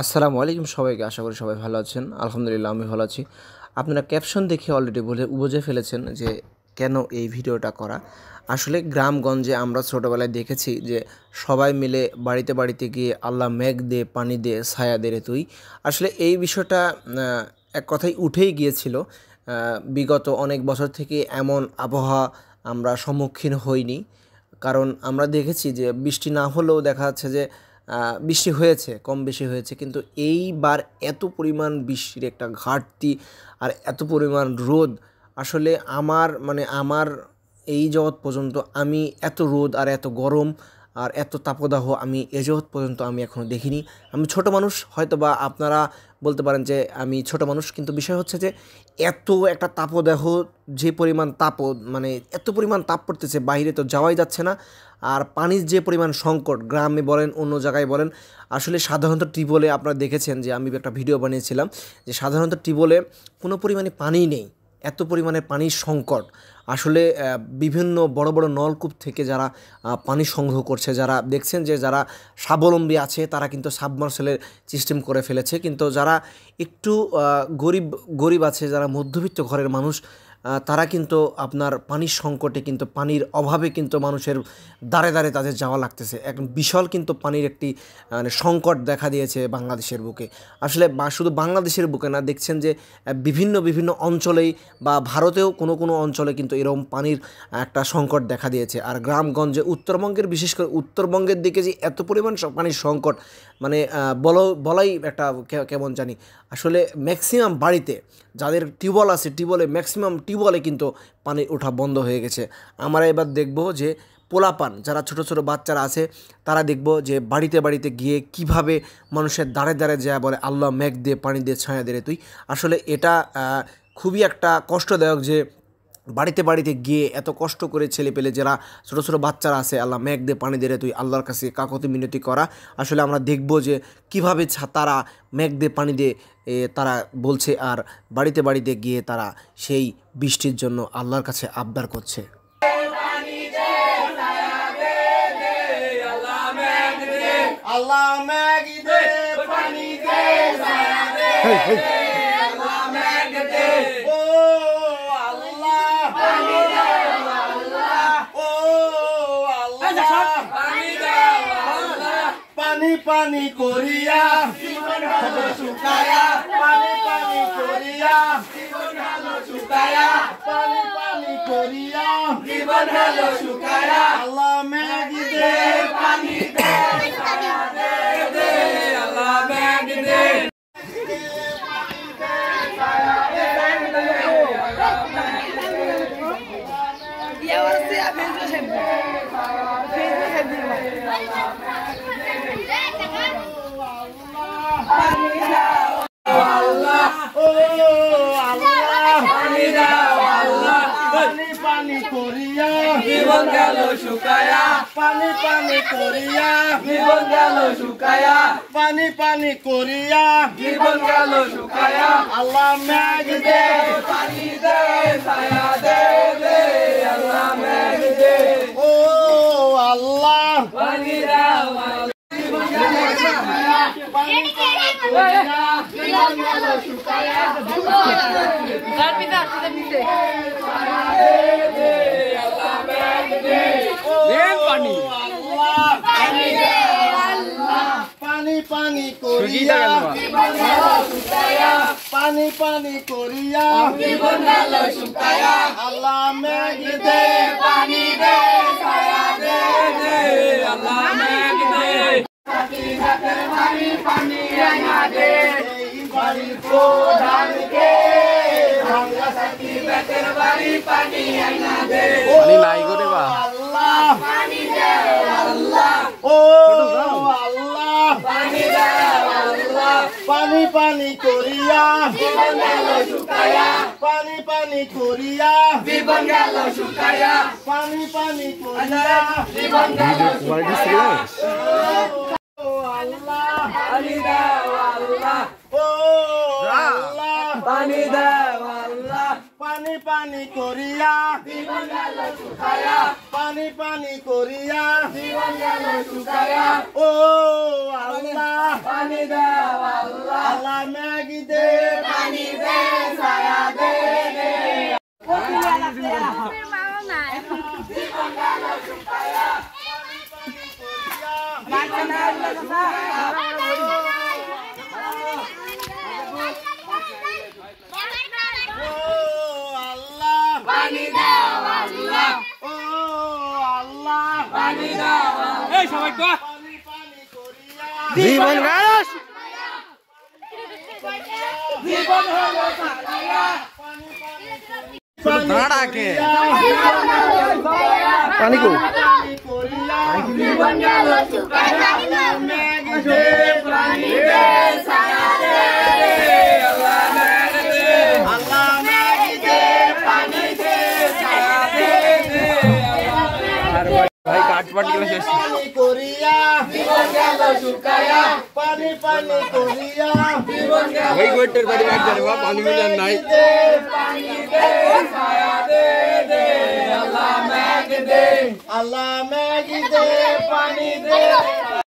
আসসালামু আলাইকুম সবাইকে, আশা করি সবাই ভালো আছেন। আলহামদুলিল্লাহ আমি ভালো আছি। আপনারা ক্যাপশন দেখে অলরেডি বুঝে ফেলেছেন যে কেন এই ভিডিওটা করা। আসলে গ্রামগঞ্জে আমরা ছোটোবেলায় দেখেছি যে সবাই মিলে বাড়িতে বাড়িতে গিয়ে আল্লাহ মেঘ দে, পানি দে, ছায়া দে রে তুই। আসলে এই বিষয়টা এক কথায় উঠেই গিয়েছিল। বিগত অনেক বছর থেকে এমন আবহাওয়া আমরা সম্মুখীন হইনি, কারণ আমরা দেখেছি যে বৃষ্টি না হলেও দেখা যাচ্ছে যে বৃষ্টি হয়েছে, কম বেশি হয়েছে, কিন্তু এইবার এত পরিমাণ বৃষ্টির একটা ঘাটতি আর এত পরিমাণ রোদ, আসলে আমার এই জগৎ পর্যন্ত আমি এত রোদ আর এত গরম আর এত তাপদাহ আমি এ জগৎ পর্যন্ত আমি এখনও দেখিনি। আমি ছোট মানুষ, হয়তো বা আপনারা বলতে পারেন যে আমি ছোট মানুষ, কিন্তু বিষয় হচ্ছে যে এত একটা তাপদাহ, যে পরিমাণ এত পরিমাণ তাপ পড়তেছে, বাইরে তো যাওয়াই যাচ্ছে না। আর পানির যে পরিমাণ সংকট, গ্রামে বলেন অন্য জায়গায় বলেন, আসলে সাধারণত টিউবওয়েলে আপনারা দেখেছেন যে আমি একটা ভিডিও বানিয়েছিলাম যে সাধারণত টিউবওয়েলে কোনো পরিমাণে পানি নেই, এত পরিমাণে পানির সংকট। আসলে বিভিন্ন বড় বড় নলকূপ থেকে যারা পানি সংগ্রহ করছে, যারা দেখছেন যে যারা স্বাবলম্বী আছে তারা কিন্তু সাবমার্সেলের সিস্টেম করে ফেলেছে, কিন্তু যারা একটু গরিব আছে, যারা মধ্যবিত্ত ঘরের মানুষ, তারা কিন্তু আপনার পানির সংকটে, কিন্তু পানির অভাবে কিন্তু মানুষের দাঁড়ে দাঁড়ে তাদের যাওয়া লাগতেছে। এক বিশাল কিন্তু পানির একটি সংকট দেখা দিয়েছে বাংলাদেশের বুকে। আসলে শুধু বাংলাদেশের বুকে না, দেখছেন যে বিভিন্ন অঞ্চলেই বা ভারতেও কোনো অঞ্চলে কিন্তু এরকম পানির একটা সংকট দেখা দিয়েছে। আর গ্রামগঞ্জে বিশেষ করে উত্তরবঙ্গের দিকে যে এত পরিমাণ পানির সংকট, বলাই একটা কেমন জানি। আসলে ম্যাক্সিমাম বাড়িতে যাদের টিউবওয়েল আছে, ম্যাক্সিমাম টিউবওয়েলে কিন্তু পানি ওঠা বন্ধ হয়ে গেছে। আমরা এবার দেখব যে পোলাপান যারা ছোট ছোট বাচ্চারা আছে, তারা দেখব যে বাড়িতে বাড়িতে গিয়ে কিভাবে মানুষের দাঁড়ে দাঁড়ে যায় বলে আল্লাহ মেঘ দে, পানি দে, ছায়া দে রে তুই। আসলে এটা খুবই একটা কষ্টদায়ক যে বাড়িতে বাড়িতে গিয়ে এত কষ্ট করে ছেলেপেলে যারা ছোটো ছোটো বাচ্চারা আছে, আল্লাহ মেঘ দে, পানি দে রে তুই, আল্লাহর কাছে কাকতি মিনতি করা। আসলে আমরা দেখব যে কীভাবে তারা মেঘ দে, পানি দে তারা বলছে, আর বাড়িতে বাড়িতে গিয়ে তারা সেই বৃষ্টির জন্য আল্লাহর কাছে আবদার করছে। আল্লাহ মেঘ দে, পানি দে, ছায়া দে, আল্লাহ মেঘ দে, ও আল্লাহ পানি দাও, আল্লাহ ও আল্লাহ পানি দাও, আল্লাহ পানি পানি করিয়া জীবন হলো শুকায়া, পানি পানি করিয়া জীবন হলো শুকায়া, পানি পানি করিয়া জীবন হলো শুকায়া, আল্লাহ মেঘ দে, পানি দে, ছায়া দে, আল্লাহ মেঘ দে, জীবন গেল শুকায়া, পানি পানি করিয়া জীবন গেল শুকায়া, পানি পানি করিয়া জীবন গেল শুকায়া, আল্লাহ মেঘ দে, পানি দে, ছায়া দে, আল্লাহ মেঘ দে, ও আল্লাহ পানি দাও, জীবন গেল শুকায়া, পানি পানি করিয়া জীবন গেল শুকায়া, পানি পানি করিয়া জীবন গেল শুকায়া, পানি পানি করিয়া জীবন গেল শুকায়া, আল্লাহ মেঘ দে, পানি দে, ছায়া দে, আল্লাহ মেঘ দে, হাতের বাড়ি পানি আনা দে, বাড়ির প্রধানকে ভাঙা সাথী হাতের বাড়ি পানি আনা দে, পানি নাই গো দেবা, আল্লাহ পানি দে, আল্লাহ ও আল্লাহ পানি দে, আল্লাহ পানি পানি করিয়া জীবন গেল শুকায়া, পানি পানি করিয়া জীবন গেল শুকায়া, পানি পানি করিয়া জীবন গেল শুকায়া, ও আল্লাহ পানি দাও, আল্লাহ ও পানি দাও আল্লাহ পানি পানি করিয়া জীবন গেল শুকায়া পানি পানি করিয়া জীবন গেল শুকায়া ও আল্লাহ পানি দাও আল্লাহ আল্লাহ ম্যাগি দে পানি দে ছায়া দে জীবন গেল শুকায়া পানি পানি করিয়া পানি দাও আল্লাহ ও আল্লাহ পানি দাও এই সবাই কো পানি পানি করিয়া জীবন গেল জীবন হলো সারায়া পানি পানি দাঁড়া কে পানি কো করিয়া জীবন গেল শুকায়া ম্যাগি দে পানি দে ছায়া দে আল্লাহ ম্যাগি দে আল্লাহ ম্যাগি দে পানি দে ছায়া দে ভাই কাট পাট গেল শেষ পানি করিয়া জীবন গেল শুকায়া পানি পানি করিয়া জীবন গেল ভাই গোটের বাড়ি ব্যাগ ধরে বাবা পানি মিলান নাই পানি দে ছায়া দে দে আল্লাহ ম্যাগি দে পানি দে